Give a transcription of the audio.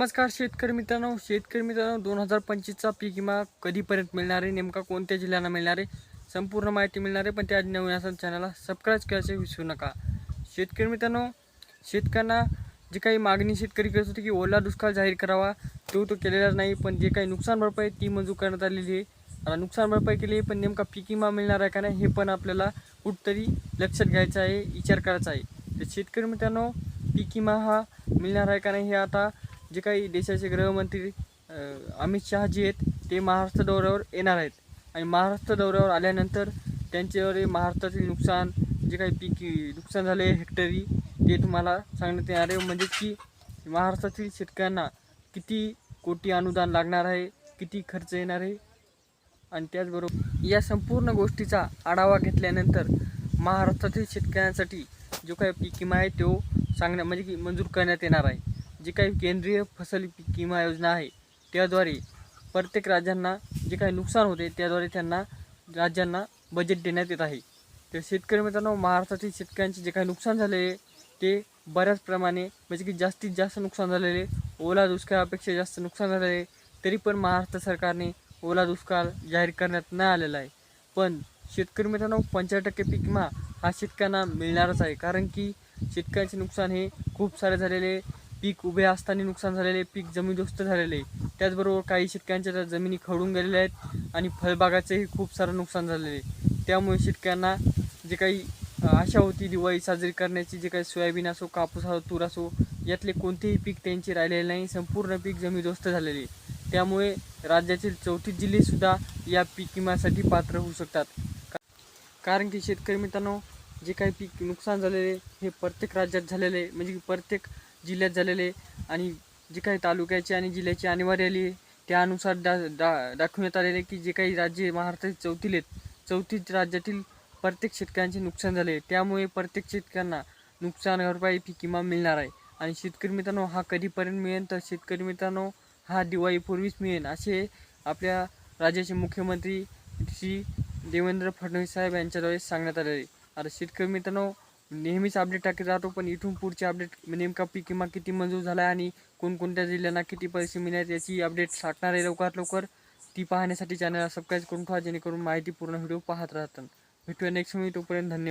नमस्कार शेतकरी मित्रांनो 2025चा पीक विमा कधीपर्यंत मिळणार आहे, नेमका कोणत्या जिल्ह्यांना मिळणार आहे, संपूर्ण माहिती मिळणार आहे. पण त्या नवीन असेल चॅनलला सबस्क्राईब करायचे विसरू नका. शेतकरी मित्रांनो, शेतकऱ्यांना जी काही मागणी शेतकरी करत होते की ओला दुष्काळ जाहीर करावा, तो केलेला नाही. पण जे काही नुकसान भरपाई ती मंजूर करण्यात आलेली आहे. आता नुकसान भरपाई केली आहे, पण नेमका पीक विमा मिळणार आहे का नाही हे पण आपल्याला कुठंतरी लक्षात घ्यायचं आहे, विचार करायचा आहे. तर शेतकरी मित्रांनो, पीक विमा हा मिळणार आहे का नाही हे आता जे काही देशाचे गृहमंत्री अमित शहा जी आहेत ते महाराष्ट्र दौऱ्यावर येणार आहेत. आणि महाराष्ट्र दौऱ्यावर आल्यानंतर त्यांच्यावर महाराष्ट्रातील नुकसान, जे काही पीक नुकसान झाले हेक्टरी, ते तुम्हाला सांगण्यात येणार आहे. म्हणजे की महाराष्ट्रातील शेतकऱ्यांना किती कोटी अनुदान लागणार आहे, किती खर्च येणार आहे, आणि त्याचबरोबर या संपूर्ण गोष्टीचा आढावा घेतल्यानंतर महाराष्ट्रातील शेतकऱ्यांसाठी जो काही पीक विमा आहे तो म्हणजे की मंजूर करण्यात येणार आहे. जी काही केंद्रीय फसल पीक विमा योजना आहे त्याद्वारे प्रत्येक राज्यांना जे काही नुकसान होते त्याद्वारे त्यांना राज्यांना बजेट देण्यात येत आहे. तर शेतकरी मित्रांनो, महाराष्ट्रातील शेतकऱ्यांचे जे काही नुकसान झाले ते बऱ्याच प्रमाणे म्हणजे की जास्तीत जास्त नुकसान झालेले, ओला दुष्काळापेक्षा जास्त नुकसान झालेले, तरी पण महाराष्ट्र सरकारने ओला दुष्काळ जाहीर करण्यात न आलेला आहे. पण शेतकरी मित्रांनो, 95% पीक विमा हा शेतकऱ्यांना मिळणारच आहे. कारण की शेतकऱ्यांचे नुकसान हे खूप सारे झालेले, पीक उभे असताना नुकसान झालेले, पीक जमीनदोस्त झालेले, त्याचबरोबर काही शेतकऱ्यांच्या त्या जमिनी खडून गेलेल्या आहेत आणि फळबागाचेही खूप सारं नुकसान झालेले. त्यामुळे शेतकऱ्यांना जे काही आशा होती दिवाळी साजरी करण्याची, जे काही सोयाबीन असो, कापूस असो, तूर असो, यातले कोणतेही पीक त्यांचे राहिलेले नाही. संपूर्ण पीक जमीनदोस्त झालेले. त्यामुळे राज्यातील 34 जिल्हेसुद्धा या पीक विम्यासाठी पात्र होऊ शकतात. कारण की शेतकरी मित्रांनो, जे काही पीक नुकसान झालेले हे प्रत्येक राज्यात झालेले, म्हणजे प्रत्येक जिल्ह्यात झालेले, आणि जे काही तालुक्याची आणि जिल्ह्याची अनिवार्य आली त्यानुसार दाखवण्यात आलेले की जे काही राज्ये महाराष्ट्रात 34 आहेत, 34 राज्यातील प्रत्येक शेतकऱ्यांचे नुकसान झाले. त्यामुळे प्रत्येक शेतकऱ्यांना नुकसान भरपाई पीक विमा मिळणार आहे. आणि शेतकरी मित्रांनो, हा कधीपर्यंत मिळेल, तर शेतकरी मित्रांनो हा दिवाळीपूर्वीच मिळेल असे आपल्या राज्याचे मुख्यमंत्री श्री देवेंद्र फडणवीस साहेब यांच्याद्वारे सांगण्यात आलेले आहे. आता शेतकरी मित्रांनो, नेहमीच अपडेट टाकत राहतो, पण इथून पुढचे अपडेट नेमका पीक विमा किती मंजूर झाला आहे आणि कोणकोणत्या जिल्ह्यांना किती पैसे मिळतात याची अपडेट टाकणार आहे लवकरात लवकर. ती पाहण्यासाठी चॅनलला सबस्क्राईब करून ठेवा, जेणेकरून माहितीपूर्ण व्हिडिओ पाहत राहतात. भेटूया नेक्स्ट व्हिडिओ, तोपर्यंत धन्यवाद.